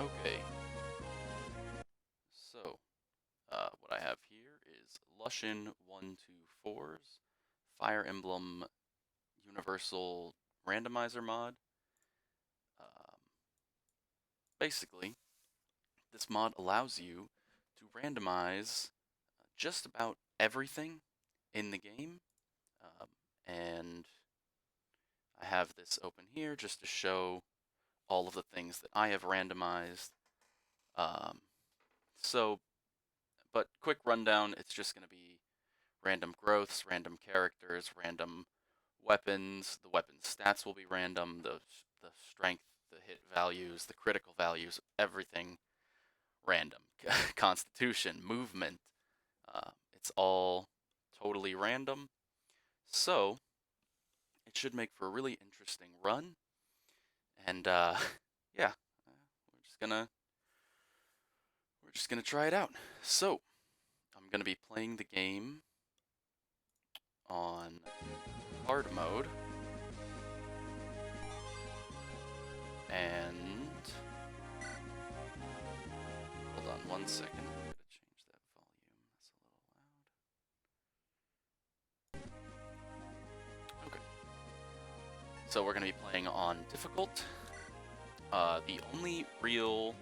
Okay, so what I have here is Lushin 124's Fire Emblem Universal Randomizer mod. Um, Basically, this mod allows you to randomize just about everything in the game, um, and I have this open here just to show all of the things that I have randomized. Um, so, but quick rundown, it's just going to be random growths, random characters, random weapons. The weapon stats will be random. The strength, the hit values, the critical values, everything random. Constitution, movement, it's all totally random. So it should make for a really interesting run. And yeah, we're just gonna try it out. So I'm gonna be playing the game on hard mode, and hold on 1 second. I'm gonna change that volume. That's a little loud. Okay. So we're gonna be playing on difficult. The only real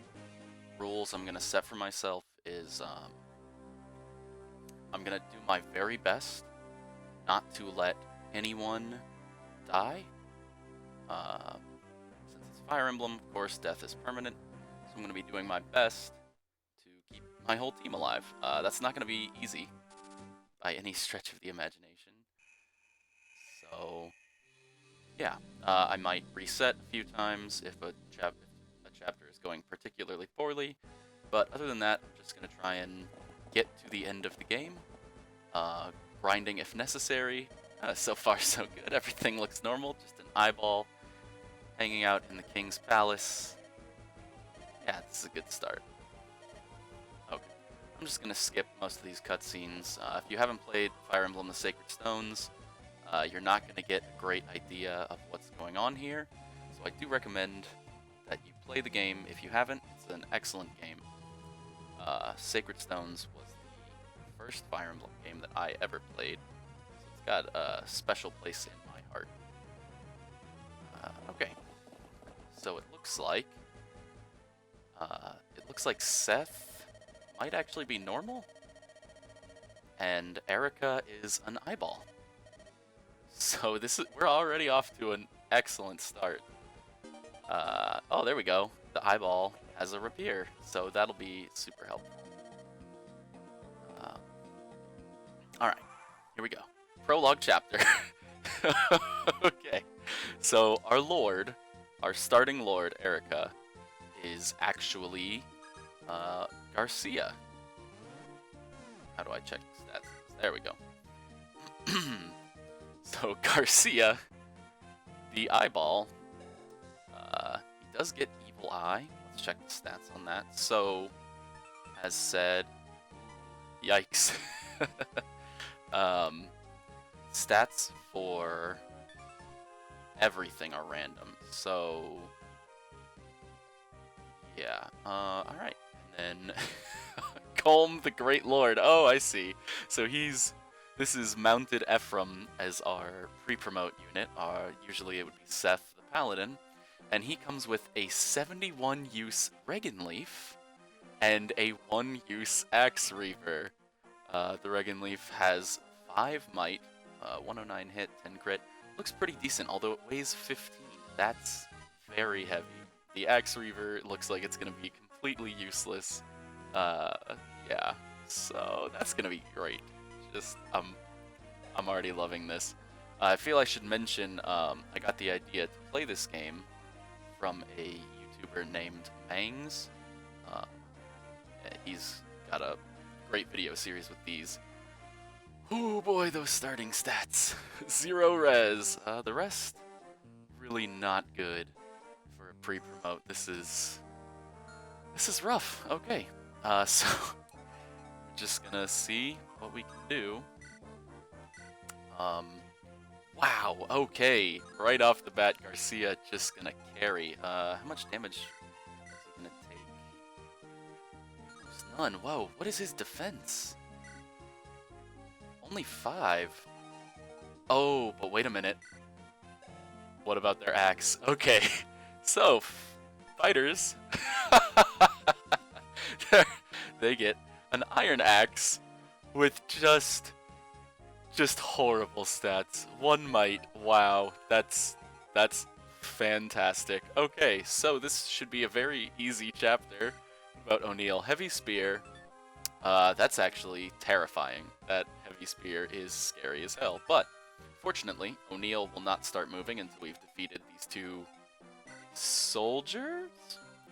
rules I'm gonna set for myself is I'm gonna do my very best not to let anyone die. Uh, since it's Fire Emblem, of course, death is permanent. So I'm gonna be doing my best to keep my whole team alive. That's not gonna be easy by any stretch of the imagination. So yeah, I might reset a few times if a chapter is going particularly poorly. But other than that, I'm just gonna try and get to the end of the game. Uh, Grinding if necessary. So far, so good. Everything looks normal. Just an eyeball hanging out in the king's palace. Yeah, this is a good start. Okay. I'm just gonna skip most of these cutscenes. If you haven't played Fire Emblem: The Sacred Stones, you're not gonna get a great idea of what's going on here. So I do recommend that you play the game. If you haven't, it's an excellent game. Sacred Stones was the first Fire Emblem game that I ever played, so it's got a special place in my heart. Okay, so it looks like Seth might actually be normal, and Erica is an eyeball. So we're already off to an excellent start. Oh, there we go. The eyeball has a rapier, so that'll be super helpful. Uh, all right, here we go. Prologue chapter. Okay, so our starting lord, Erica, is actually Garcia. How do I check the stats? There we go. So Garcia, the eyeball, he does get evil eye. Let's check the stats on that. So, as said, yikes. Stats for everything are random. So, yeah. All right. And then Colm, the Great Lord. Oh, I see. So this is Mounted Ephraim as our pre-promote unit. Usually it would be Seth, the Paladin, and he comes with a 71-use Regan Leaf and a 1-use Axe Reaver. The Regan Leaf has 5 might, 109 hit, 10 crit. Looks pretty decent, although it weighs 15. That's very heavy. The Axe Reaver looks like it's going to be completely useless. Uh, yeah, so that's going to be great. Just, I'm already loving this. I feel I should mention, I got the idea to play this game from a YouTuber named Mangs. He's got a great video series with these. Oh boy, those starting stats. 0 res. The rest, really not good for a pre-promote. This is rough. Okay. So we're just gonna see what we can do. Wow, okay. Right off the bat, Garcia just gonna carry. How much damage is he gonna take? none. Whoa, what is his defense? Only 5. Oh, but wait a minute. What about their axe? Okay, so fighters, they get an iron axe with just horrible stats. 1 might. Wow, that's fantastic. Okay, so this should be a very easy chapter about O'Neil. Heavy spear. That's actually terrifying. That heavy spear is scary as hell. But fortunately, O'Neil will not start moving until we've defeated these 2 soldiers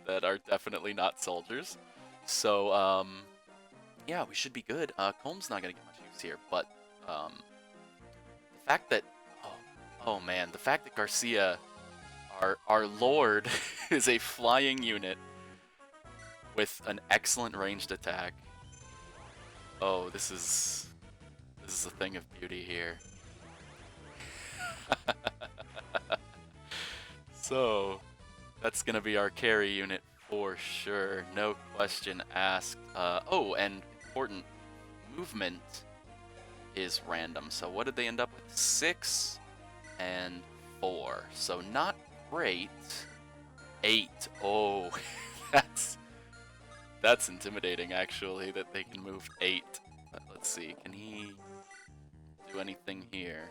that are definitely not soldiers. So, yeah, we should be good. Colm's not gonna get much use here, but the fact that oh man, the fact that Garcia, our lord, is a flying unit with an excellent ranged attack. Oh, this is a thing of beauty here. So, that's gonna be our carry unit for sure, no question asked. Oh, and important, movement is random. So what did they end up with? 6 and 4. So not great. 8. Oh, that's intimidating actually, that they can move 8. Let's see, can he do anything here?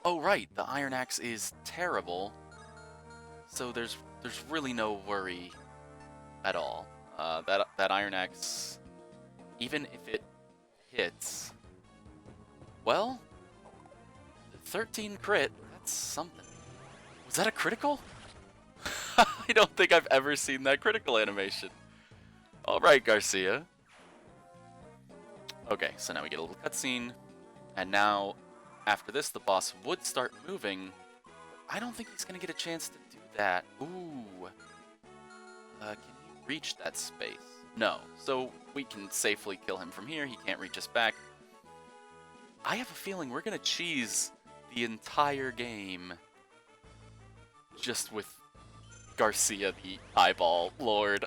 Oh right, the iron axe is terrible. So there's really no worry at all. That iron axe, even if it hits, well, 13 crit, that's something. Was that a critical? I don't think I've ever seen that critical animation. Alright, Garcia. Okay, so now we get a little cutscene, and now, after this, the boss would start moving. I don't think he's gonna get a chance to do that. Ooh. Can he reach that space? No. So we can safely kill him from here. He can't reach us back. I have a feeling we're gonna cheese the entire game just with Garcia, the eyeball lord.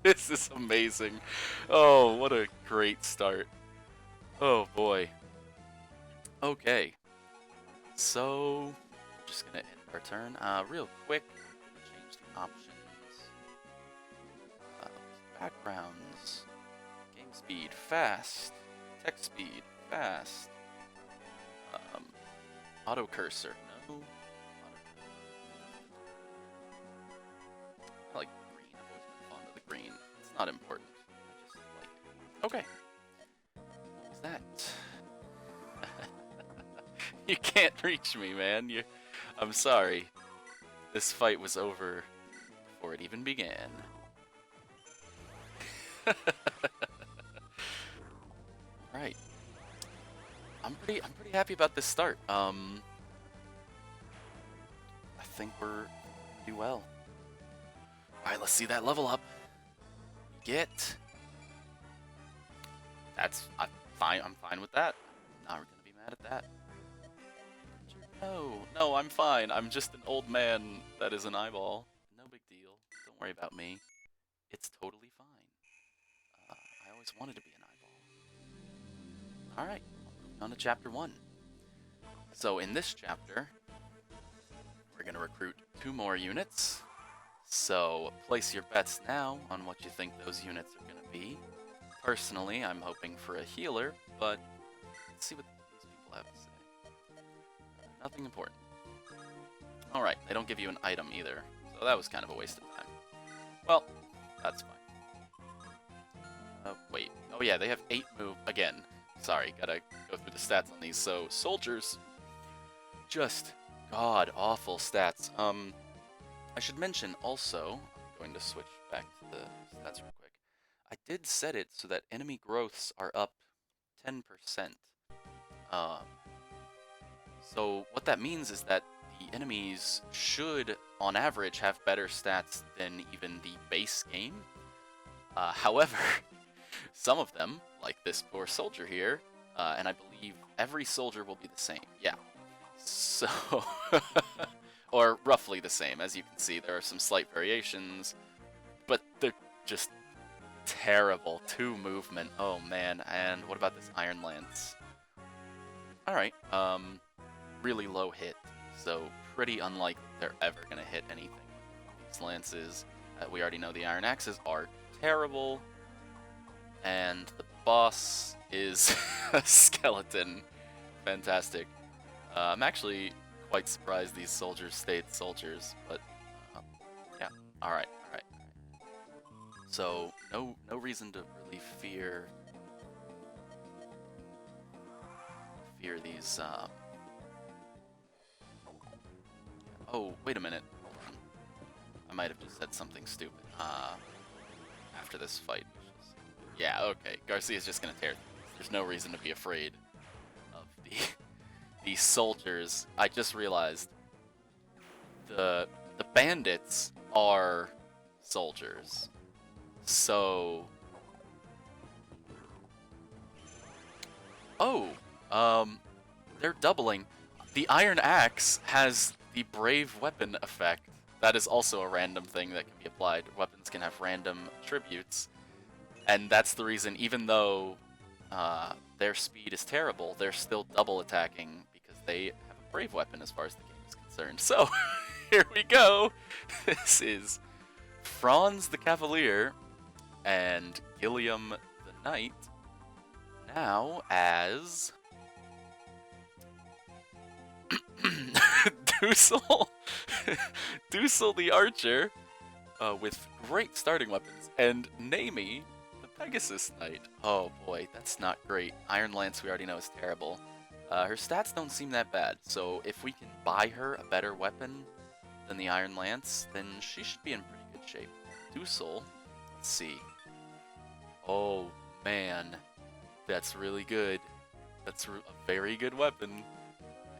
This is amazing. Oh, what a great start. Oh boy. Okay. So, we're just gonna end our turn. Real quick, change the options. Backgrounds. Game speed, fast. Text speed, fast. Auto cursor, no. I like green. I've always been fond of the green. It's not important. I just like it. Okay. What was that? You can't reach me, man. I'm sorry. This fight was over before it even began. Right. I'm pretty happy about this start. I think we're do well. All right, let's see that level up. Get. That's I'm fine with that. Not gonna be mad at that. No, I'm fine. I'm just an old man that is an eyeball. No big deal. Don't worry about me. It's totally fine. I always wanted to be an eyeball. Alright, on to chapter 1. So in this chapter, we're going to recruit 2 more units. So place your bets now on what you think those units are going to be. Personally, I'm hoping for a healer, but let's see what these people have to say. Nothing important. Alright, they don't give you an item either, so that was kind of a waste of time. Well, that's fine. Wait. Oh yeah, they have 8 move. Again, sorry, gotta go through the stats on these. So, soldiers, just god-awful stats. I should mention also, I'm going to switch back to the stats real quick. I did set it so that enemy growths are up 10%. So what that means is that the enemies should, on average, have better stats than even the base game. However, some of them, like this poor soldier here, and I believe every soldier will be the same. Yeah. So, or roughly the same. As you can see, there are some slight variations, but they're just terrible. 2 movement. Oh man. And what about this Iron Lance? Alright, really low hit, so pretty unlikely they're ever gonna hit anything with these lances. We already know the Iron Axes are terrible, and the boss is a skeleton. Fantastic. I'm actually quite surprised these soldiers stayed soldiers, but yeah. Alright. So, no reason to really fear these, Oh, wait a minute. Hold on. I might have just said something stupid, after this fight. Yeah, okay. Garcia's just gonna tear through this. There's no reason to be afraid of the soldiers. I just realized the bandits are soldiers. So... Oh! They're doubling. The Iron Axe has the Brave Weapon effect. That is also a random thing that can be applied. Weapons can have random tributes. And that's the reason, even though their speed is terrible, they're still double attacking because they have a Brave Weapon as far as the game is concerned. So, here we go! This is Franz the Cavalier and Gilliam the Knight, now as... Dusel the Archer, with great starting weapons, and Nami the Pegasus Knight. Oh boy, that's not great. Iron Lance we already know is terrible. Her stats don't seem that bad, so if we can buy her a better weapon than the Iron Lance, then she should be in pretty good shape. Dusel, let's see. Oh man, that's really good. That's a very good weapon.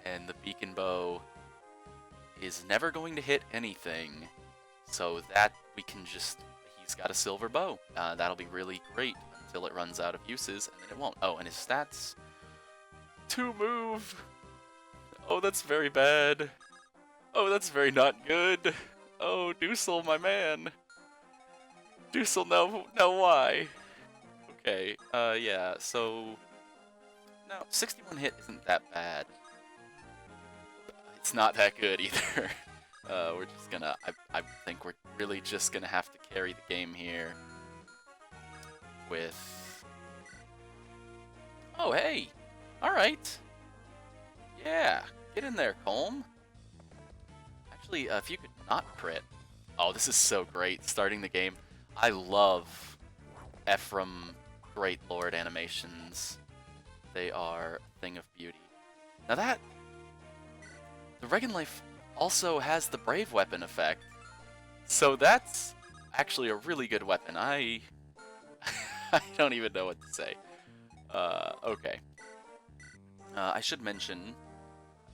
And the beacon bow is never going to hit anything, so that we can just... He's got a silver bow. That'll be really great until it runs out of uses, and then it won't. Oh, and his stats... 2 move! Oh, that's very bad. Oh, that's very not good. Oh, Dusel, my man. Dusel, no, why? Okay, yeah, so... No, 61 hit isn't that bad. It's not that good either. We're just gonna... I think we're really just gonna have to carry the game here with... Oh, hey! Alright! Yeah! Get in there, Colm! Actually, if you could not crit... Oh, this is so great, starting the game. I love Ephraim Great Lord animations. They are a thing of beauty. Now that... The Regan Life also has the Brave Weapon effect, so that's actually a really good weapon. I don't even know what to say. Okay. I should mention,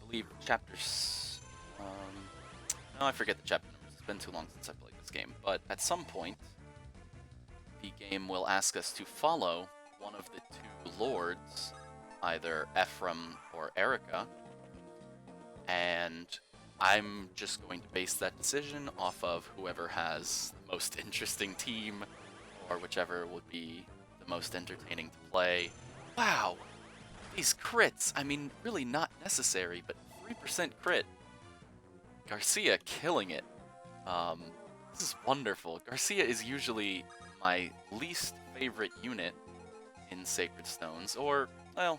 I believe chapters... no, I forget the chapter numbers. It's been too long since I played this game. But at some point, the game will ask us to follow one of the 2 lords, either Ephraim or Erica, and I'm just going to base that decision off of whoever has the most interesting team, or whichever would be the most entertaining to play. Wow! These crits! I mean, really not necessary, but 3% crit. Garcia killing it. This is wonderful. Garcia is usually my least favorite unit in Sacred Stones, or, well,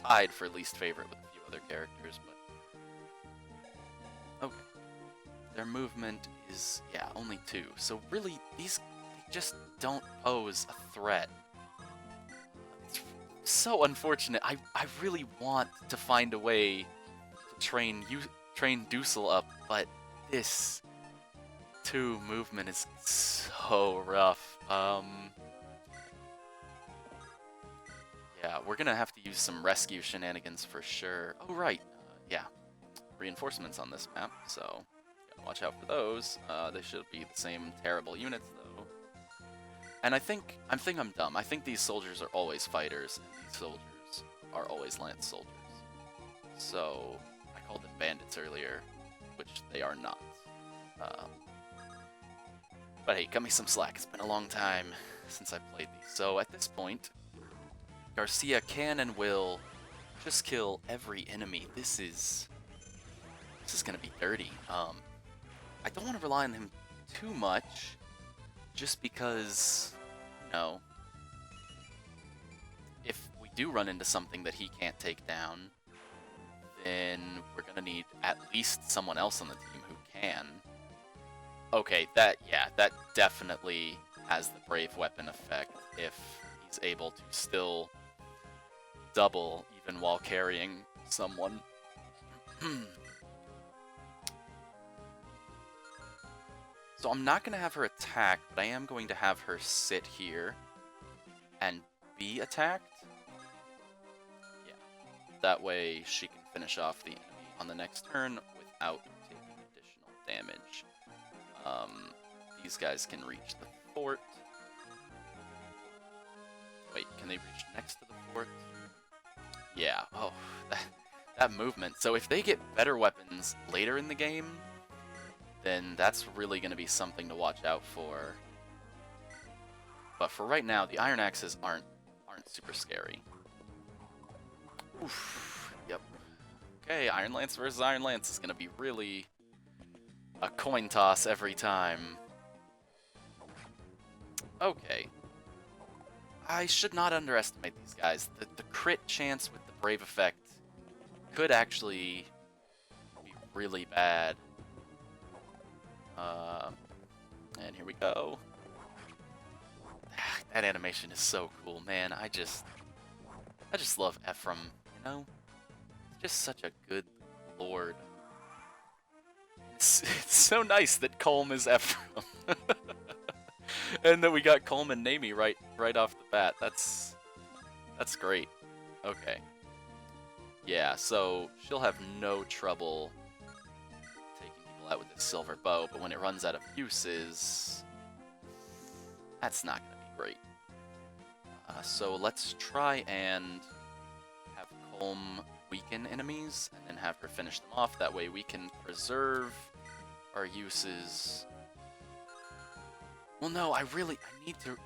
tied for least favorite with a few other characters, but... Okay. Their movement is, yeah, only 2. So really, they just don't pose a threat. It's so unfortunate. I really want to find a way to train Dusel up, but this 2 movement is so rough. Yeah, we're gonna have to use some rescue shenanigans for sure. Oh, right. Yeah. Reinforcements on this map, so gotta watch out for those. They should be the same terrible units, though. And I think I'm dumb. I think these soldiers are always fighters, and these soldiers are always lance soldiers. So I called them bandits earlier, which they are not. But hey, cut me some slack. It's been a long time since I played these. So at this point, Garcia can and will just kill every enemy. This is gonna be dirty. I don't want to rely on him too much, just because, you know, if we do run into something that he can't take down, then we're gonna need at least someone else on the team who can. Okay, that definitely has the brave weapon effect if he's able to still double even while carrying someone. So I'm not going to have her attack, but I am going to have her sit here and be attacked. Yeah, that way she can finish off the enemy on the next turn without taking additional damage. These guys can reach the fort. Wait, can they reach next to the fort? Yeah, oh, that movement. So if they get better weapons later in the game, then that's really going to be something to watch out for. But for right now, the Iron Axes aren't super scary. Oof, yep. Okay, Iron Lance versus Iron Lance is going to be really a coin toss every time. Okay. I should not underestimate these guys. The crit chance with the Brave effect could actually be really bad. And here we go. That animation is so cool, man. I just love Ephraim, you know? He's just such a good lord. It's so nice that Colm is Ephraim. And that we got Colm and Naomi right off the bat. That's great. Okay. Yeah, so she'll have no trouble taking people out with this silver bow, but when it runs out of uses, that's not going to be great. So let's try and have Colm weaken enemies, and then have her finish them off. That way we can preserve our uses. Well, no, I need to...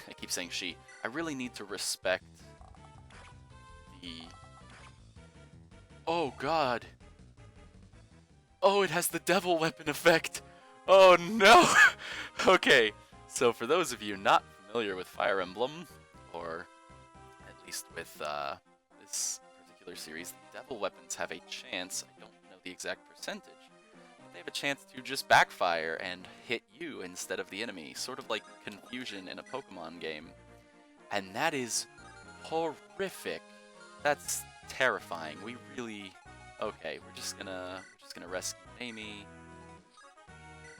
I keep saying she. I really need to respect the... Oh, God. Oh, it has the devil weapon effect. Oh, no. Okay, so for those of you not familiar with Fire Emblem, or at least with this particular series, the devil weapons have a chance, I don't know the exact percentage, they have a chance to just backfire and hit you instead of the enemy, sort of like confusion in a Pokemon game. And that is horrific. That's terrifying. We really... Okay, we're just gonna rescue Naomi.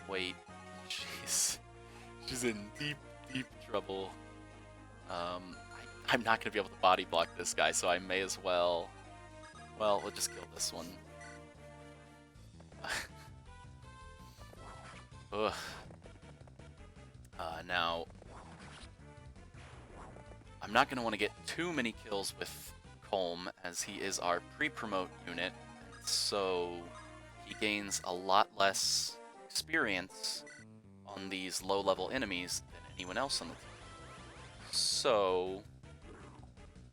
Wait, she's in deep trouble. I'm not gonna be able to body block this guy, so I may as well... Well, we'll just kill this one. Ugh. Now, I'm not going to want to get too many kills with Colm, as he is our pre-promote unit, so he gains a lot less experience on these low-level enemies than anyone else on the team. So,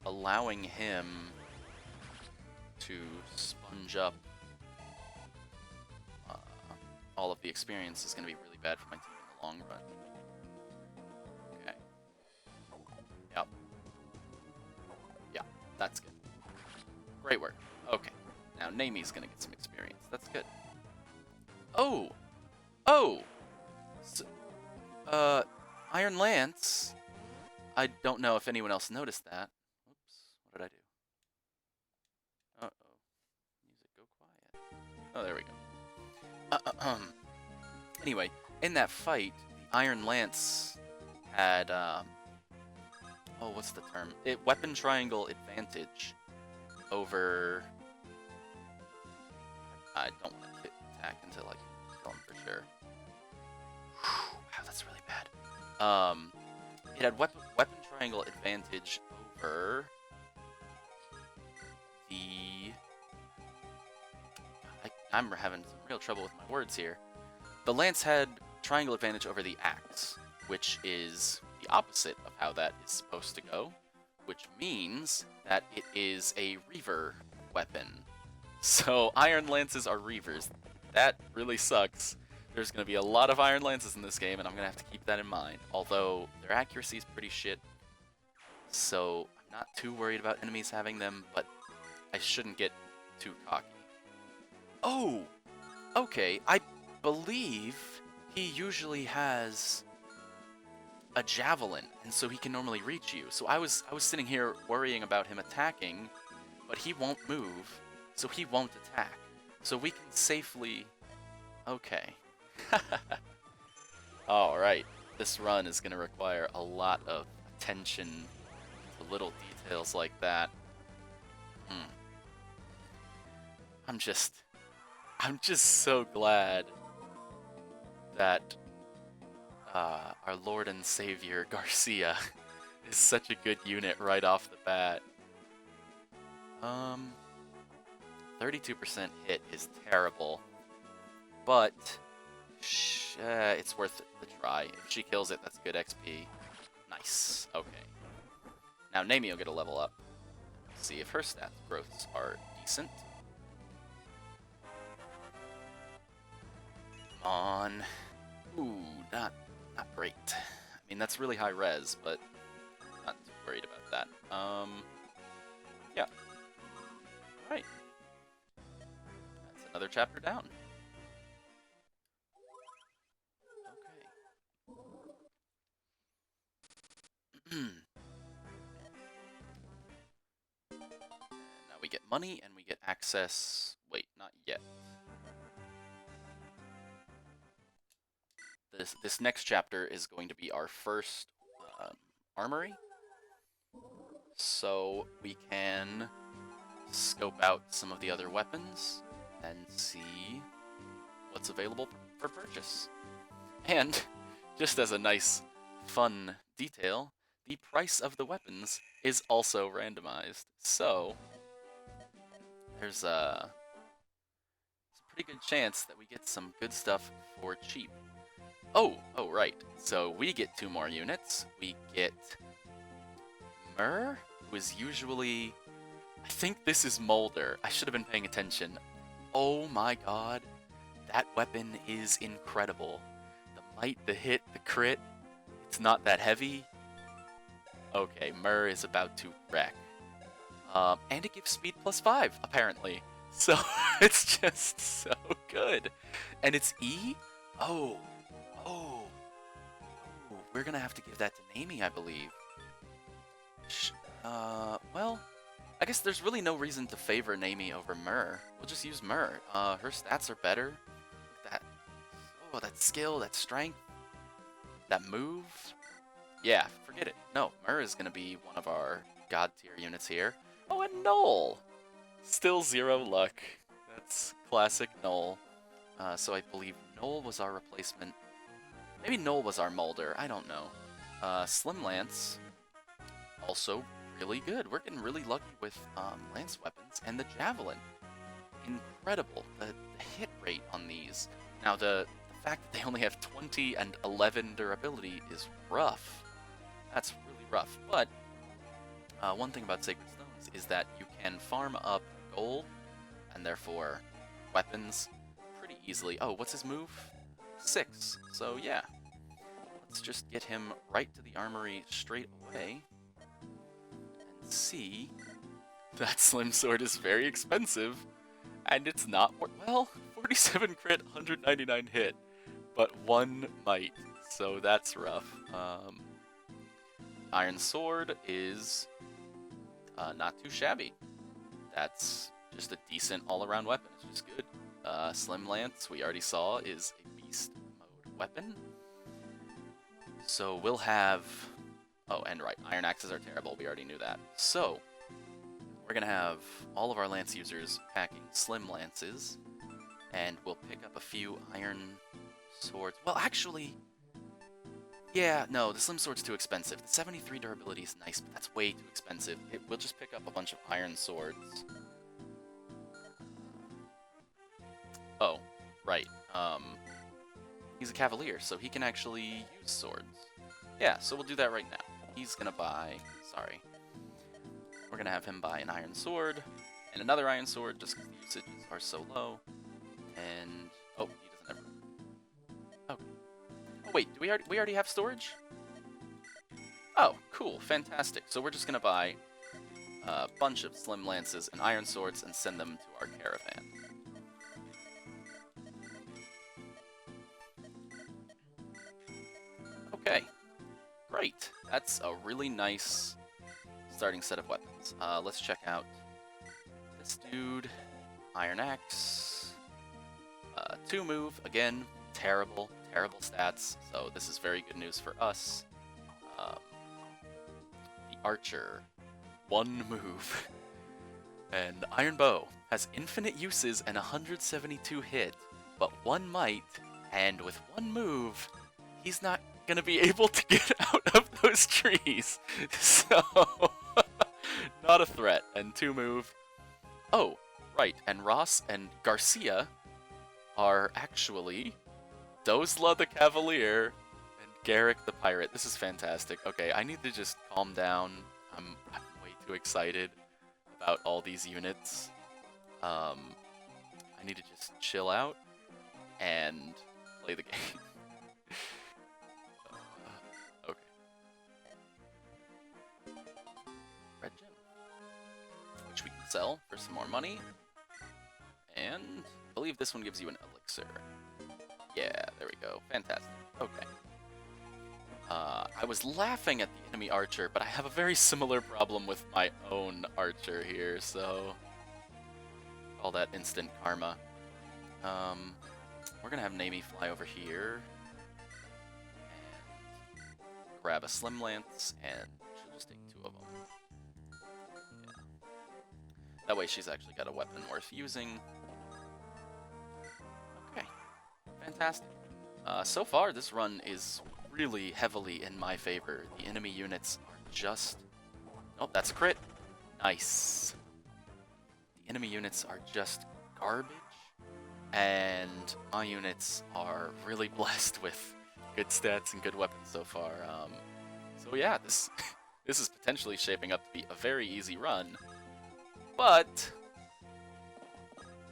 allowing him to sponge up all of the experience is going to be really bad for my team in the long run. Okay. Yep. Yeah, that's good. Great work. Okay. Now Naomi's going to get some experience. That's good. Oh! Oh! So, Iron Lance. I don't know if anyone else noticed that. Oops. What did I do? Uh-oh. Music go quiet. Oh, there we go. Anyway, in that fight, the Iron Lance had, oh, what's the term? Weapon triangle advantage over... I don't want to hit attack until I kill him for sure. Whew, wow, that's really bad. It had weapon triangle advantage over the... I'm having some real trouble with my words here. The Lance had triangle advantage over the axe, which is the opposite of how that is supposed to go, which means that it is a reaver weapon. So iron lances are reavers. That really sucks. There's going to be a lot of iron lances in this game, and I'm going to have to keep that in mind. Although their accuracy is pretty shit, so I'm not too worried about enemies having them, but I shouldn't get too cocky. Oh! Okay, I believe he usually has a javelin, and so he can normally reach you. So I was sitting here worrying about him attacking, but he won't move, so he won't attack. So we can safely... Okay. Alright, this run is going to require a lot of attention to little details like that. I'm just so glad that our Lord and Savior Garcia is such a good unit right off the bat. 32% hit is terrible, but it's worth the try. If she kills it, that's good XP. Nice. Okay. Now Nami will get a level up. See if her stat growths are decent. Come on. Ooh, not great. I mean, that's really high res, but not too worried about that. Yeah. Alright. That's another chapter down. Okay. Now we get money and we get access... Wait, not yet. This next chapter is going to be our first armory. So we can scope out some of the other weapons and see what's available for purchase. And just as a nice, fun detail, the price of the weapons is also randomized. So there's a pretty good chance that we get some good stuff for cheap. Oh, right. So we get 2 more units. We get Myrrh, who is usually... I think this is Molder. I should have been paying attention. Oh my god. That weapon is incredible. The might, the hit, the crit. It's not that heavy. Okay, Myrrh is about to wreck. And it gives speed +5, apparently. So, it's just so good. And it's E? Oh, we're gonna have to give that to Nami, I believe. Well, I guess there's really no reason to favor Nami over Myrrh. We'll just use Myrrh. Her stats are better. That skill, that strength, that move. Yeah, forget it. No, Myrrh is gonna be one of our god tier units here. Oh, and Noel! Still 0 luck. That's classic Noel. So I believe Noel was our replacement. Maybe Noel was our Molder, I don't know. Slim Lance, also really good. We're getting really lucky with Lance weapons and the Javelin. Incredible, the hit rate on these. Now the fact that they only have 20 and 11 durability is rough. That's really rough, but one thing about Sacred Stones is that you can farm up gold, and therefore weapons, pretty easily. Oh, what's his move? 6. So yeah, let's just get him right to the armory straight away and see. That slim sword is very expensive, and it's not, well, 47 crit, 199 hit, but 1 might, so that's rough. Iron sword is not too shabby. That's just a decent all-around weapon. It's just good. Slim Lance, we already saw, is a beast mode weapon. So we'll have... Oh, and right, iron axes are terrible. We already knew that. So we're going to have all of our lance users packing slim lances, and we'll pick up a few iron swords. Well, actually... Yeah, no, the slim sword's too expensive. The 73 durability is nice, but that's way too expensive. We'll just pick up a bunch of iron swords. Oh, right. He's a cavalier, so he can actually use swords. Yeah, so we'll do that right now. He's gonna buy... Sorry. We're gonna have him buy an iron sword and another iron sword just because the usages are so low. And... Oh, he doesn't have... Oh. Oh, wait, do we already have storage? Oh, cool, fantastic. So we're just gonna buy a bunch of slim lances and iron swords and send them to our caravan. Okay, great. That's a really nice starting set of weapons. Let's check out this dude. Iron Axe. 2 move, again, terrible stats, so this is very good news for us. The Archer, 1 move. And Iron Bow has infinite uses and 172 hit, but 1 might, and with 1 move, he's not gonna be able to get out of those trees. So, not a threat, and 2 move. Oh, right, and Ross and Garcia are actually Dozla the Cavalier and Garrick the Pirate. This is fantastic. Okay, I need to just calm down. I'm way too excited about all these units. I need to just chill out and play the game. Okay. Red gem, which we can sell for some more money. And I believe this one gives you an elixir. Yeah, there we go. Fantastic. Okay. I was laughing at the enemy archer, but I have a very similar problem with my own archer here, so... All that instant karma. We're gonna have Nami fly over here. And grab a slim lance, and she'll just take 2 of them. Yeah. That way she's actually got a weapon worth using. Okay. Fantastic. So far, this run is really heavily in my favor. The enemy units are just... Oh, that's a crit. Nice. The enemy units are just garbage, and my units are really blessed with good stats and good weapons so far. So yeah, this is potentially shaping up to be a very easy run, but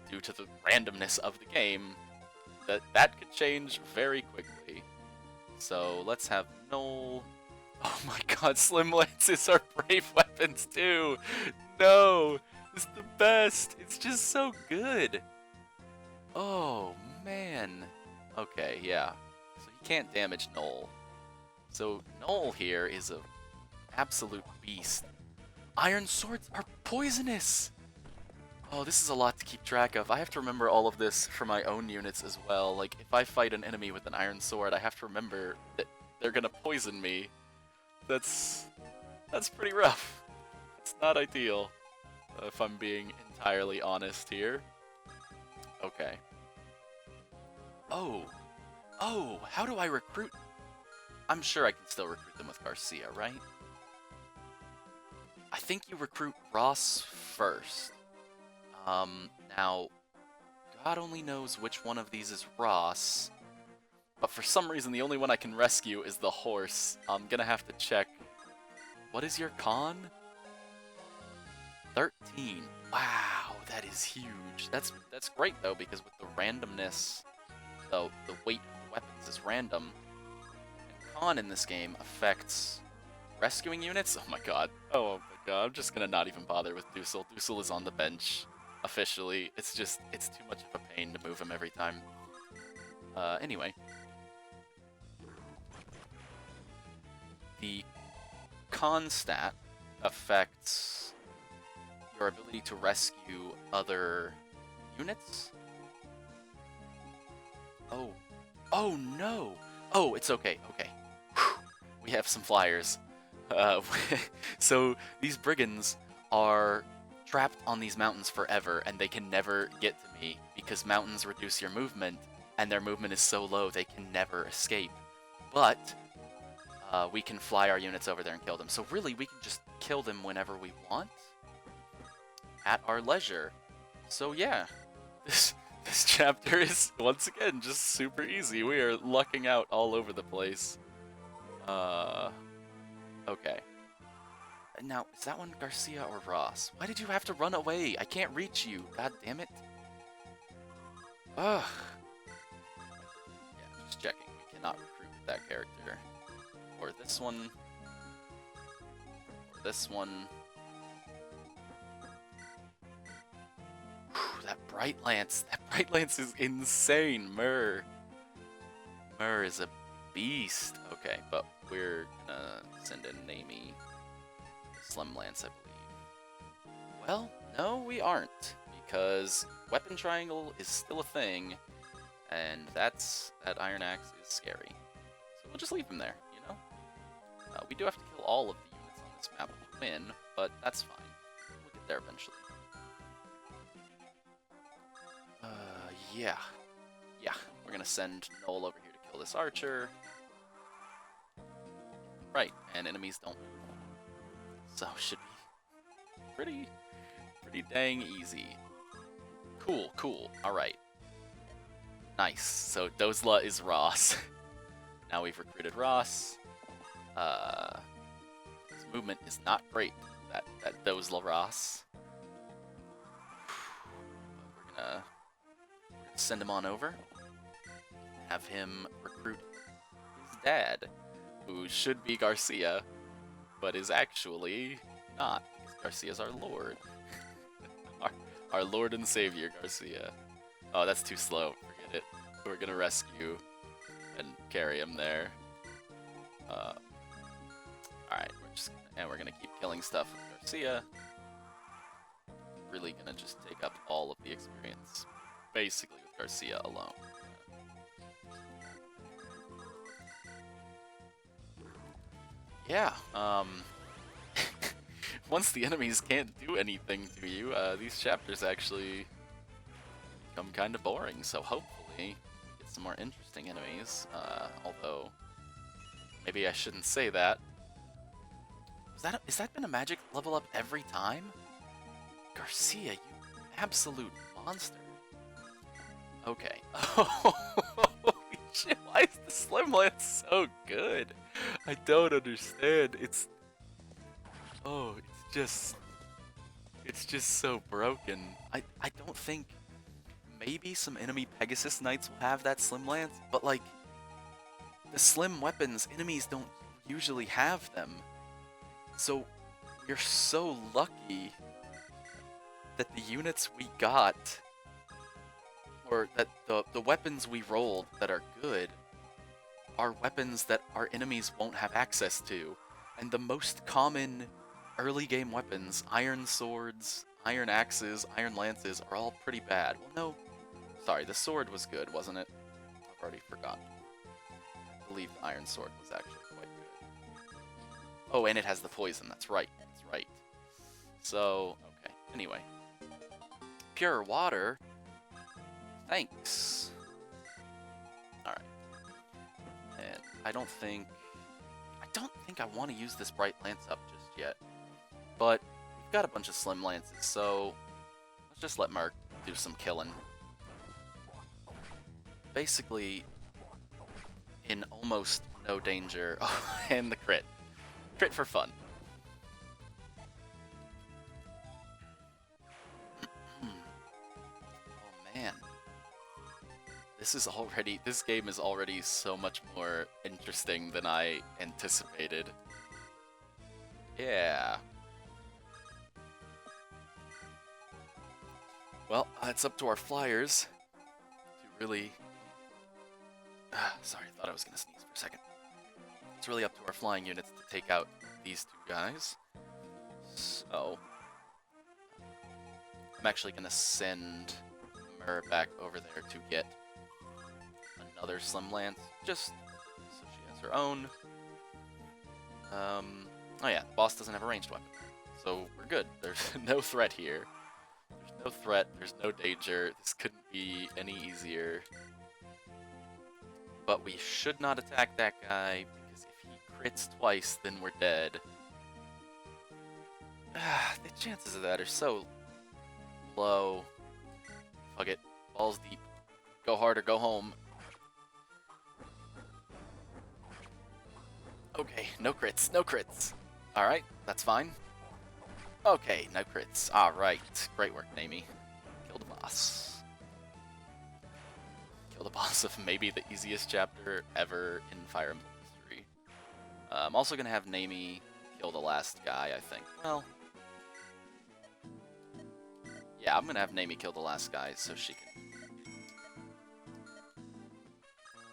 due to the randomness of the game, that could change very quickly. So let's have Noel. Oh my god, slim lances are brave weapons too! No! It's the best! It's just so good! Oh man. Okay, yeah. So he can't damage Noel. So Noel here is a absolute beast. Iron swords are poisonous! Oh, this is a lot to keep track of. I have to remember all of this for my own units as well. Like, if I fight an enemy with an iron sword, I have to remember that they're gonna poison me. That's pretty rough. It's not ideal, if I'm being entirely honest here. Okay. Oh, how do I recruit? I'm sure I can still recruit them with Garcia, right? I think you recruit Ross first. Now, God only knows which one of these is Ross, but for some reason the only one I can rescue is the horse. I'm gonna have to check. What is your con? 13. Wow, that is huge. That's great though, because with the randomness, the weight of the weapons is random, and con in this game affects rescuing units. Oh my god. Oh my god. I'm just gonna not even bother with Dusel. Dusel is on the bench. Officially, it's too much of a pain to move him every time. Anyway. The con stat affects your ability to rescue other units? Oh no! Oh, it's okay, okay. Whew. We have some flyers. So, these brigands are trapped on these mountains forever, and they can never get to me because mountains reduce your movement, and their movement is so low they can never escape. But we can fly our units over there and kill them. So really, we can just kill them whenever we want, at our leisure. So yeah, this This chapter is, once again, just super easy. We are lucking out all over the place. Okay. Now, is that one Garcia or Ross? Why did you have to run away? I can't reach you. God damn it. Ugh. Yeah, just checking. We cannot recruit with that character. Or this one. Or this one. Whew, that Bright Lance. That Bright Lance is insane. Myrrh is a beast. Okay, but we're gonna send in Namie. Slim Lance, I believe. Well, no, we aren't, because Weapon Triangle is still a thing, and that Iron Axe is scary. So we'll just leave him there, you know? We do have to kill all of the units on this map to win, but that's fine. We'll get there eventually. Yeah. Yeah, we're gonna send Noel over here to kill this archer. Right, and enemies don't move. So should be pretty dang easy. Cool, cool. Alright. Nice. So Dozla is Ross. Now we've recruited Ross. His movement is not great, that Dozla Ross. We're gonna send him on over. Have him recruit his dad, who should be Garcia, but is actually not, because Garcia's our lord. our lord and savior, Garcia. Oh, that's too slow. Forget it. We're gonna rescue and carry him there. Alright, we're gonna keep killing stuff with Garcia. Really gonna just take up all of the experience, basically with Garcia alone. Yeah, once the enemies can't do anything to you, these chapters actually become kind of boring, so hopefully get some more interesting enemies, although maybe I shouldn't say that. Is that been a magic level up every time? Garcia, you absolute monster. Okay. Holy shit, why is the Slim Lance so good? I don't understand. It's just so broken. I don't think, maybe some enemy Pegasus Knights will have that Slim Lance, but like, the Slim weapons, enemies don't usually have them. So we're so lucky that the units we got, or that the weapons we rolled that are good, are weapons that our enemies won't have access to. And the most common early game weapons, iron swords, iron axes, iron lances, are all pretty bad. Well, no, sorry, the sword was good, wasn't it? I've already forgotten. I believe the iron sword was actually quite good. Oh, and it has the poison, that's right, that's right. So, okay, anyway. Pure water, thanks. Alright. And I don't think I want to use this Bright Lance up just yet. But we've got a bunch of Slim Lances, so let's just let Merc do some killing. Basically, in almost no danger. Oh, and the crit. Crit for fun. Oh man. This game is already so much more interesting than I anticipated. Yeah. Well, it's up to our flyers to really... sorry, I thought I was gonna sneeze for a second. It's really up to our flying units to take out these two guys. So... I'm actually gonna send Myrrh back over there to get another Slim Lance, just so she has her own. Oh yeah, the boss doesn't have a ranged weapon, so we're good. There's no threat here. There's no threat, there's no danger. This couldn't be any easier. But we should not attack that guy, because if he crits twice, then we're dead. The chances of that are so low. Fuck it. Balls deep. Go hard or go home. Okay, no crits, no crits. Alright, that's fine. Okay, no crits. Alright, great work, Namie. Kill the boss. Kill the boss of maybe the easiest chapter ever in Fire Emblem history. I'm also gonna have Namie kill the last guy, I think. Well, yeah, I'm gonna have Namie kill the last guy so she can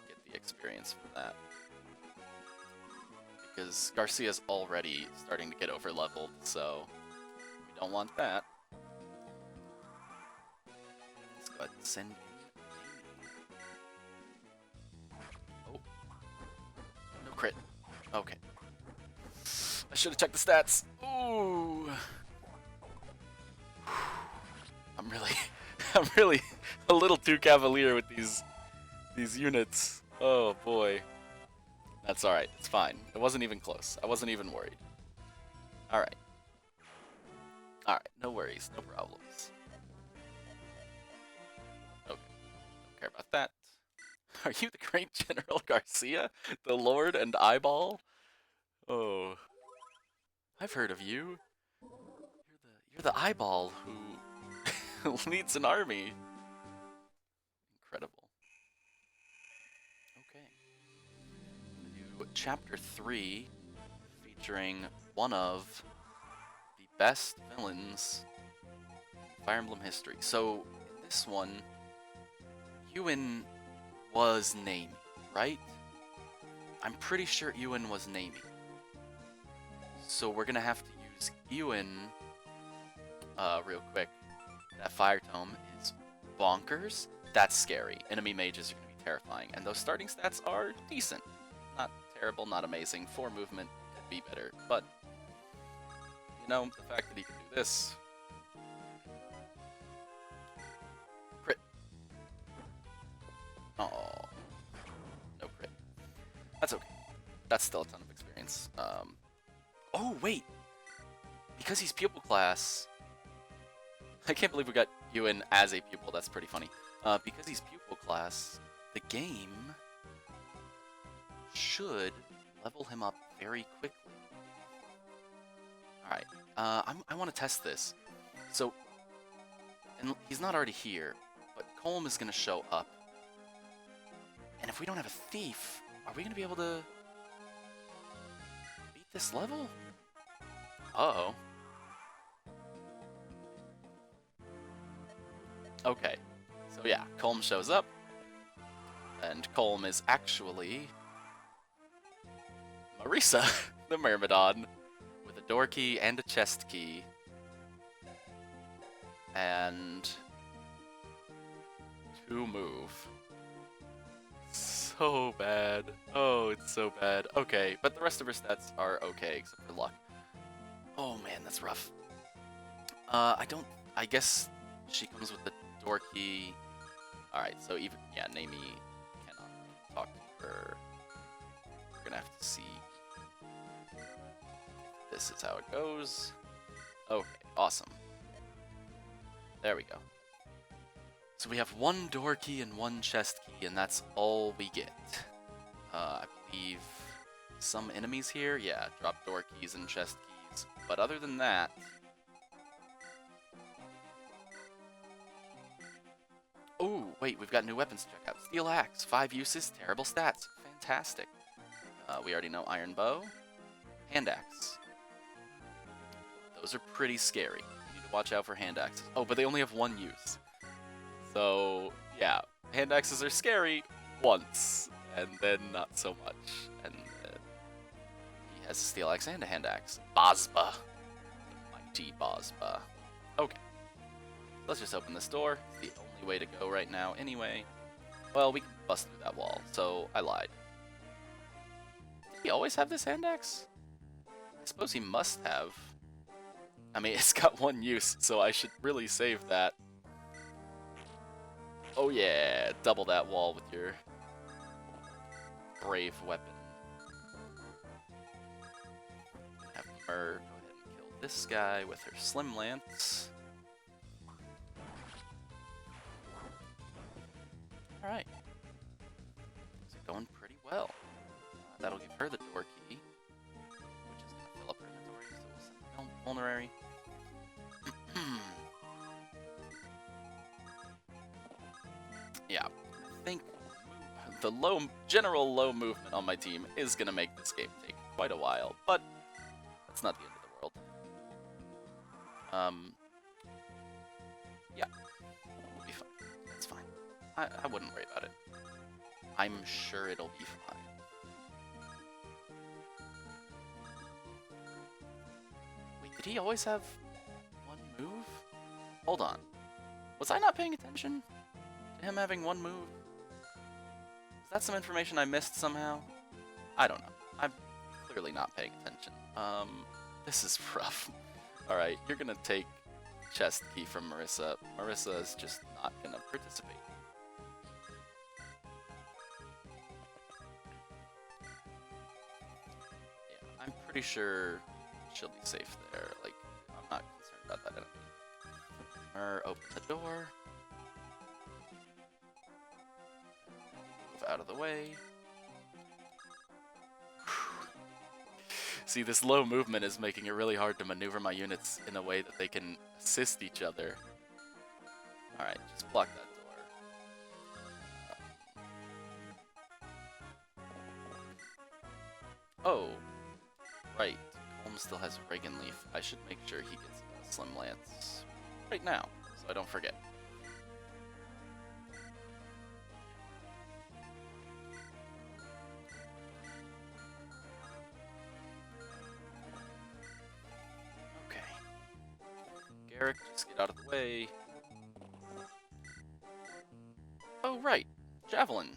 get the experience from that. Because Garcia's already starting to get over-leveled, so we don't want that. Let's go ahead and send in Namie. Oh. No crit. Okay. I should have checked the stats. Ooh. I'm really a little too cavalier with these units. Oh boy. That's alright, it's fine. It wasn't even close. I wasn't even worried. Alright. Alright, no worries, no problems. Okay, don't care about that. Are you the great General Garcia? The Lord and Eyeball? Oh. I've heard of you. You're the Eyeball who leads an army. Incredible. Okay. Do Chapter 3, featuring one of the best villains in Fire Emblem history. So, in this one, Ewan was Namie, right? I'm pretty sure Ewan was Namie. So we're gonna have to use Ewan real quick. That Fire Tome is bonkers. That's scary. Enemy mages are gonna be terrifying. And those starting stats are decent. Not terrible, not amazing. 4 movement could be better. But, you know, the fact that he can do this. Crit. Oh, no crit. That's okay. That's still a ton of experience. Oh, wait! Because he's pupil class... I can't believe we got Ewan as a pupil, that's pretty funny. Because he's pupil class, the game should level him up very quickly. Alright, I want to test this. So, and he's not already here, but Colm is going to show up. And if we don't have a thief, are we going to be able to beat this level? Uh-oh. Okay, so yeah, Colm shows up, and Colm is actually Marisa, the Myrmidon, with a door key and a chest key, and 2 move. So bad. Oh, it's so bad. Okay, but the rest of her stats are okay, except for luck. Oh man, that's rough. I guess she comes with the door key. Alright, so even, yeah, Namie cannot talk to her. We're gonna have to see. This is how it goes. Okay, awesome. There we go. So we have 1 door key and 1 chest key, and that's all we get. I believe some enemies here, yeah, drop door keys and chest keys. But other than that, oh, wait, we've got new weapons to check out. Steel Axe, 5 uses, terrible stats. Fantastic. We already know Iron Bow. Hand Axe. Those are pretty scary. You need to watch out for Hand Axes. Oh, but they only have 1 use. So, yeah, Hand Axes are scary once, and then not so much. And he has a Steel Axe and a Hand Axe. Bozba. The mighty Bozba. Okay. Let's just open this door. It's the only way to go right now anyway. Well, we can bust through that wall, so I lied. Did he always have this hand axe? I suppose he must have. I mean, it's got 1 use, so I should really save that. Oh yeah, double that wall with your brave weapon. Have her go ahead and kill this guy with her slim lance. Alright. Things are going pretty well. That'll give her the door key, which is going to fill up her inventory, so we'll send her vulnerary. Yeah, I think the general low movement on my team is going to make this game take quite a while, but that's not the end of the world. Yeah, we'll be fine. It's fine. I wouldn't worry about it. I'm sure it'll be fine. Wait, did he always have one move? Hold on. Was I not paying attention to him having one move? Is that some information I missed somehow? I don't know. I'm clearly not paying attention. This is rough. Alright, you're gonna take chest key from Marissa. Marissa is just not gonna participate. Yeah, I'm pretty sure she'll be safe there. Like, I'm not concerned about that enemy. Open the door. Move out of the way. See, this low movement is making it really hard to maneuver my units in a way that they can assist each other. Alright, just block that door. Oh, right. Holmes still has Reagan Leaf. I should make sure he gets a Slim Lance right now, so I don't forget. Garrick, just get out of the way. Oh, right. Javelin.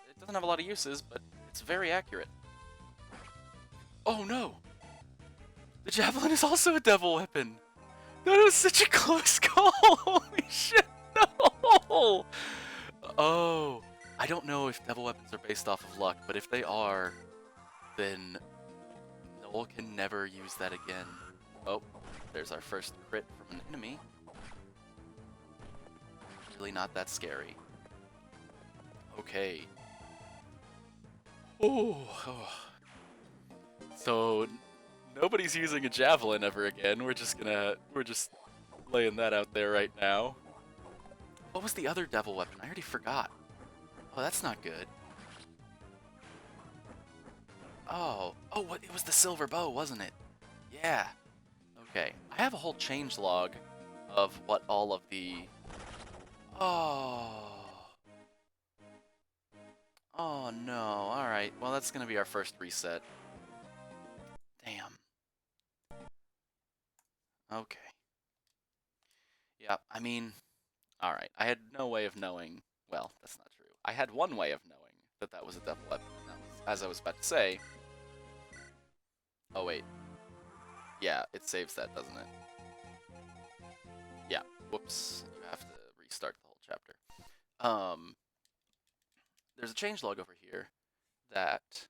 It doesn't have a lot of uses, but it's very accurate. Oh, no! The Javelin is also a devil weapon! That was such a close call! Holy shit, no! Oh, I don't know if devil weapons are based off of luck, but if they are, then Noel can never use that again. Oh, there's our first crit from an enemy. Really not that scary. Okay. Oh. So nobody's using a javelin ever again. We're just laying that out there right now. What was the other devil weapon? I already forgot. Oh, that's not good. Oh, what? It was the silver bow, wasn't it? Yeah. Okay. I have a whole change log of what all of the... Oh no. Alright. Well, that's gonna be our first reset. Damn. Okay. Yeah, I mean... Alright. I had no way of knowing... Well, that's not true. I had one way of knowing that that was a devil weapon, and that was, as I was about to say... Oh, wait. Yeah, it saves that, doesn't it? Yeah. Whoops. You have to restart the whole chapter. There's a changelog over here that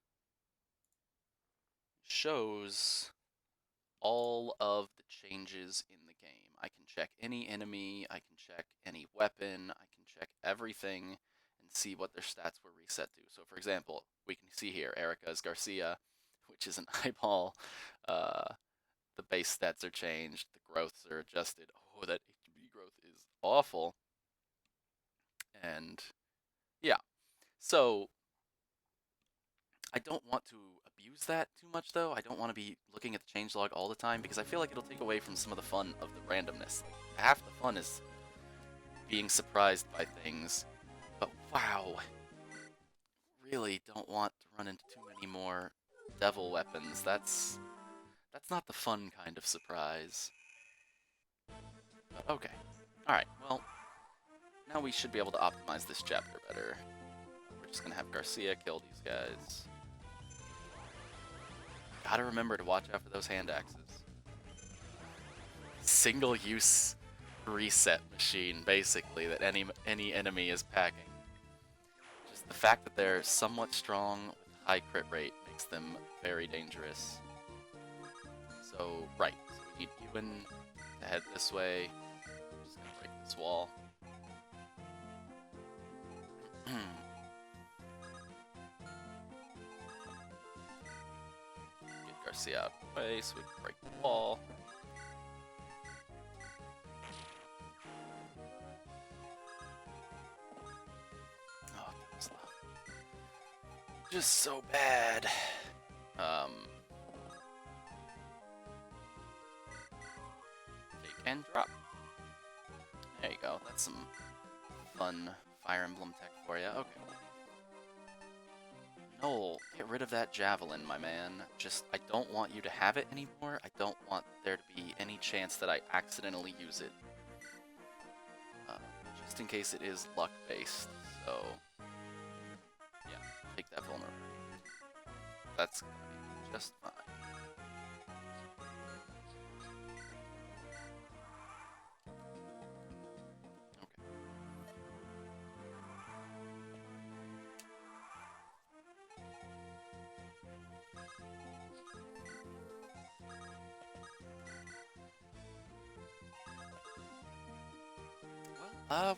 shows all of the changes in the game. I can check any enemy, I can check any weapon, I can check everything and see what their stats were reset to. So for example, we can see here Erica's Garcia, which is an eyeball. The base stats are changed, the growths are adjusted. Oh, that HB growth is awful. And yeah, so I don't want to abuse that too much though. I don't want to be looking at the changelog all the time because I feel like it'll take away from some of the fun of the randomness. Like, half the fun is being surprised by things. But wow, really don't want to run into too many more devil weapons. That's not the fun kind of surprise. But okay. Alright, well, now we should be able to optimize this chapter better. We're just gonna have Garcia kill these guys. Gotta remember to watch out for those hand axes. Single-use reset machine, basically, that any enemy is packing. Just the fact that they're somewhat strong with high crit rate makes them very dangerous. So, right, so we need Ewan to head this way. Just gonna break this wall. Get Garcia out of the way so we can break the wall. Oh, that was loud. Just so bad. Take and drop. There you go. That's some fun Fire Emblem tech for you. Okay. Noel, get rid of that javelin, my man. I don't want you to have it anymore. I don't want there to be any chance that I accidentally use it. Just in case it is luck-based, so... yeah, take that vulnerability. That's gonna be just fine.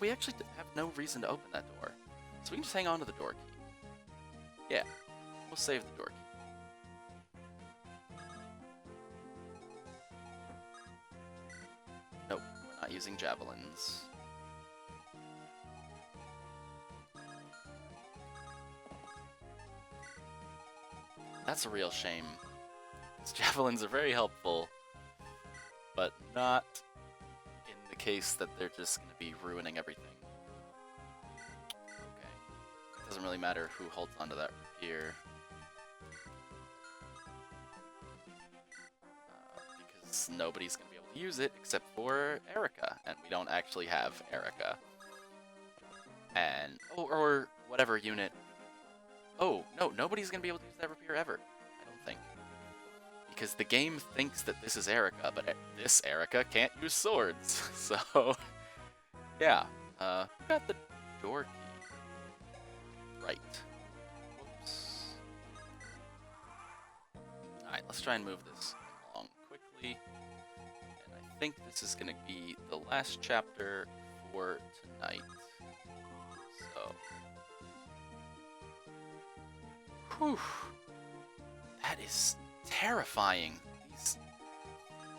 We actually have no reason to open that door. So we can just hang on to the door key. Yeah, we'll save the door key. Nope, we're not using javelins. That's a real shame. These javelins are very helpful, but not in the case that they're just going to be ruining everything. Okay. It doesn't really matter who holds onto that rapier. Because nobody's going to be able to use it except for Erica, and we don't actually have Erica. And, or whatever unit. Oh, no, nobody's going to be able to use that rapier ever, I don't think. Because the game thinks that this is Erica, but this Erica can't use swords. So, yeah. Who got the door key? Right. Whoops. Alright, let's try and move this along quickly. And I think this is going to be the last chapter for tonight. So... whew. That is terrifying.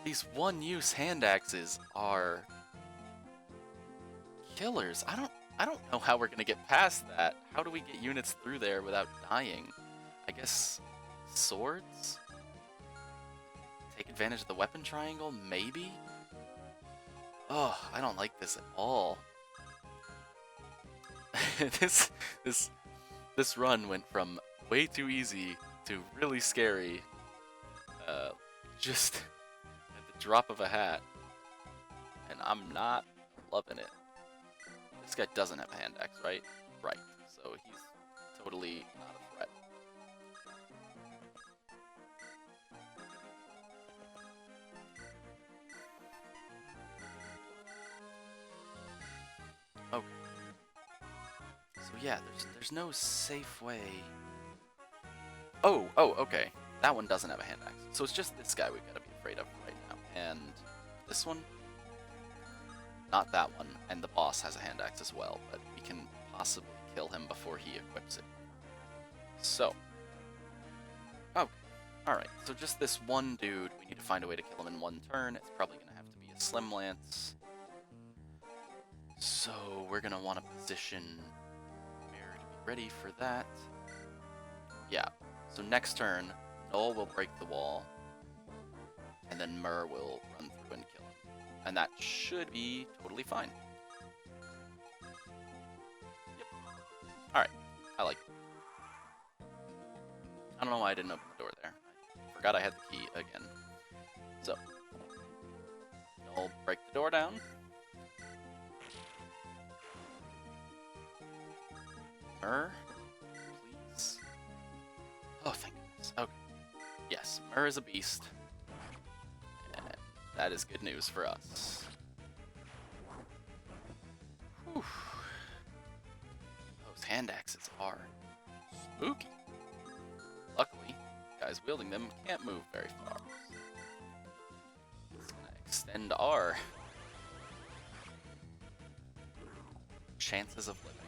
These one-use hand axes are killers. I don't know how we're gonna get past that. How do we get units through there without dying? I guess swords? Take advantage of the weapon triangle, maybe? Oh, I don't like this at all. This run went from way too easy to really scary, just at the drop of a hat, and I'm not loving it. This guy doesn't have a hand axe, right? Right, so he's totally not a threat. Okay. So yeah, there's no safe way. Oh, okay. That one doesn't have a hand axe. So it's just this guy we've got to be afraid of right now. And this one? Not that one. And the boss has a hand axe as well, but we can possibly kill him before he equips it. So. Oh, alright. So just this one dude, we need to find a way to kill him in one turn. It's probably going to have to be a Slim Lance. So we're going to want to position Mirror to be ready for that. Yeah. So next turn, Noel will break the wall, and then Myrrh will run through and kill him. And that should be totally fine. Yep. Alright, I like it. I don't know why I didn't open the door there. I forgot I had the key again. So, Noel, break the door down. Myrrh. Oh, thank goodness. Okay. Yes, Myrrh is a beast. And that is good news for us. Whew. Those hand axes are spooky. Luckily, guys wielding them can't move very far. It's gonna extend our chances of living.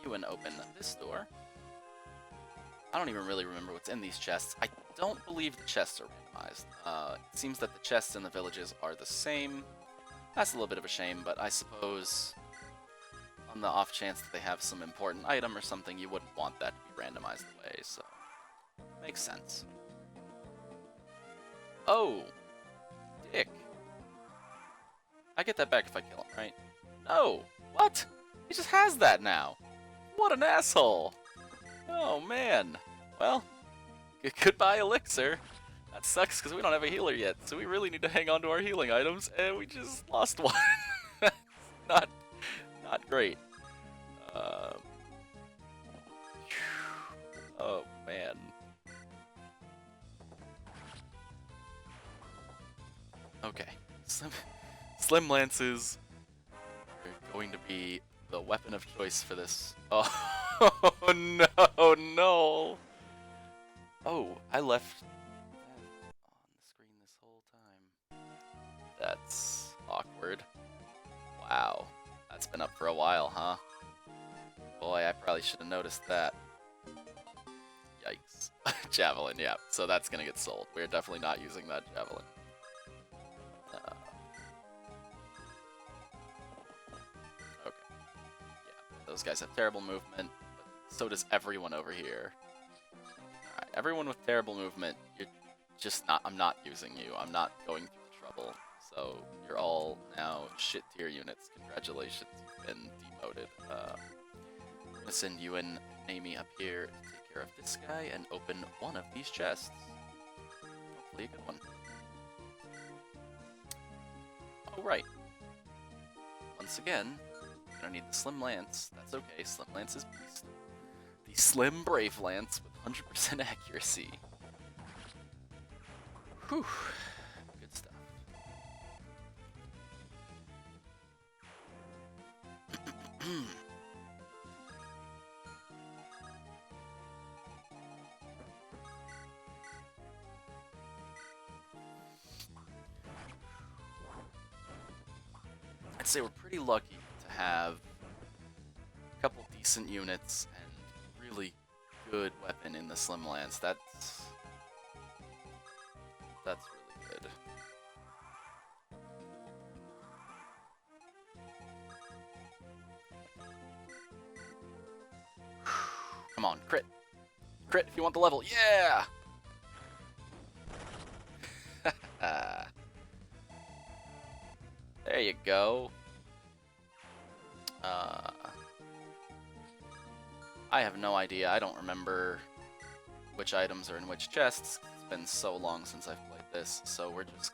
you and open this door. I don't even really remember what's in these chests. I don't believe the chests are randomized. It seems that the chests in the villages are the same. That's a little bit of a shame, but I suppose on the off chance that they have some important item or something, you wouldn't want that to be randomized away, so makes sense. Oh, dick. I get that back if I kill him, right? No! What? He just has that now! What an asshole! Oh, man. Well, goodbye, Elixir. That sucks because we don't have a healer yet, so we really need to hang on to our healing items, and we just lost one. not great. Oh, man. Okay. Slim Lances are going to be the weapon of choice for this. Oh, no, no! Oh, I left that on the screen this whole time. That's awkward. Wow. That's been up for a while, huh? Boy, I probably should have noticed that. Yikes. Javelin, yeah. So that's gonna get sold. We're definitely not using that Javelin. Okay. Yeah, those guys have terrible movement, but so does everyone over here. Alright, everyone with terrible movement, you're just not... I'm not using you. I'm not going through the trouble. So you're all now shit tier units. Congratulations, you've been demoted. I'm gonna send you and Amy up here to take care of this guy and open one of these chests. Hopefully a good one. Oh, right. Once again, I'm gonna need the Slim Lance. That's okay, Slim Lance is beast. The Slim Brave Lance with 100% accuracy. Whew. Good stuff. I'd say we're pretty lucky to have a couple decent units and really good weapon in the Slim Lance. That's really good. Come on, crit. Crit if you want the level. Yeah! There you go. I have no idea. I don't remember which items are in which chests. It's been so long since I've played this, so we're just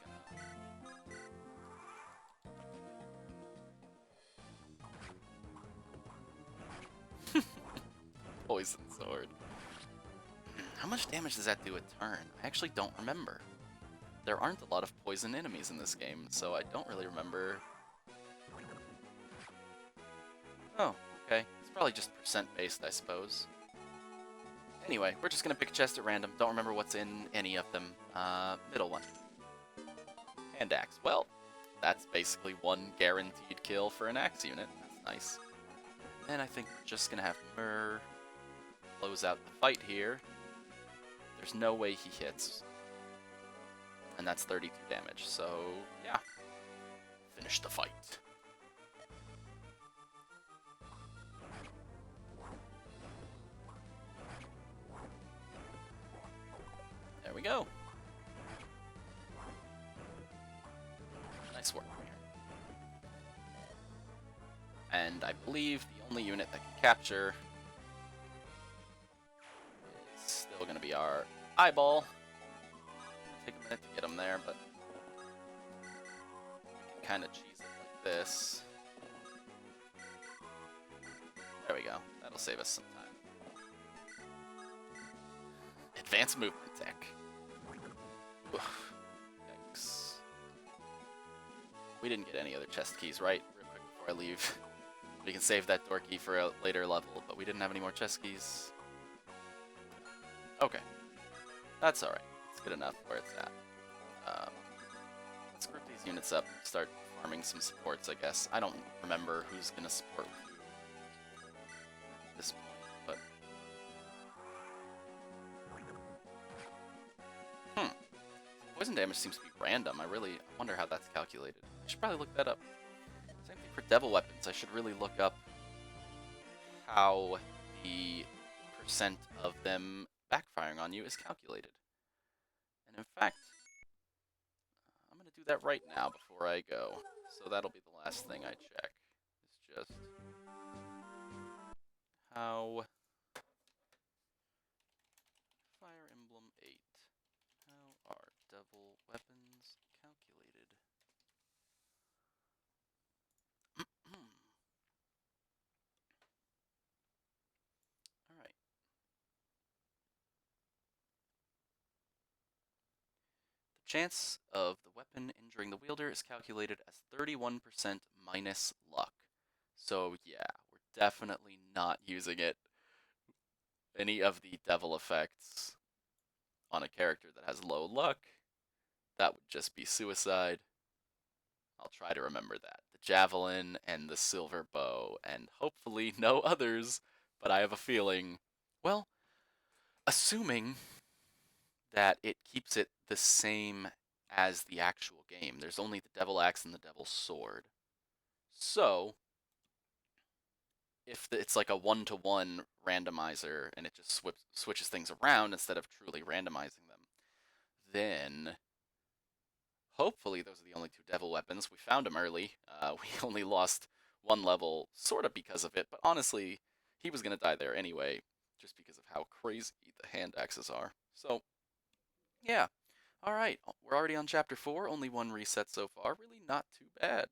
gonna... Poison sword. How much damage does that do a turn? I actually don't remember. There aren't a lot of poison enemies in this game, so I don't really remember. Oh, okay. It's probably just percent based, I suppose. Anyway, we're just gonna pick a chest at random. Don't remember what's in any of them. Middle one. Hand axe. Well, that's basically one guaranteed kill for an axe unit. That's nice. And I think we're just gonna have Myrrh close out the fight here. There's no way he hits. And that's 32 damage, so yeah. Finish the fight. There we go. Nice work. And I believe the only unit that can capture is still going to be our eyeball. Take a minute to get him there, but we can kind of cheese it like this. There we go. That'll save us some time. Advanced movement tech. Oof. Yikes. We didn't get any other chest keys, right? Real quick before I leave. We can save that door key for a later level, but we didn't have any more chest keys. Okay. That's alright. It's good enough where it's at. Let's group these units up and start farming some supports, I guess. I don't remember who's going to support this poison damage seems to be random. I wonder how that's calculated. I should probably look that up. Same thing for devil weapons. I should really look up how the percent of them backfiring on you is calculated. And in fact, I'm going to do that right now before I go. So that'll be the last thing I check. It's just how Fire Emblem 8. How are devil weapons calculated? Alright. The chance of the weapon injuring the wielder is calculated as 31% minus luck. So yeah, we're definitely not using it. Any of the devil effects on a character that has low luck, that would just be suicide. I'll try to remember that. The javelin and the silver bow, and hopefully no others, but I have a feeling, well, assuming that it keeps it the same as the actual game. There's only the devil axe and the devil sword. So, if it's like a one-to-one randomizer and it just switches things around instead of truly randomizing them, then hopefully those are the only two devil weapons. We found them early. We only lost one level sort of because of it, but honestly, he was going to die there anyway, just because of how crazy the hand axes are. So, yeah. Alright, we're already on chapter 4, only one reset so far. Really not too bad.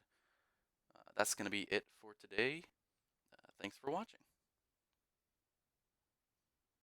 That's going to be it for today. Thanks for watching.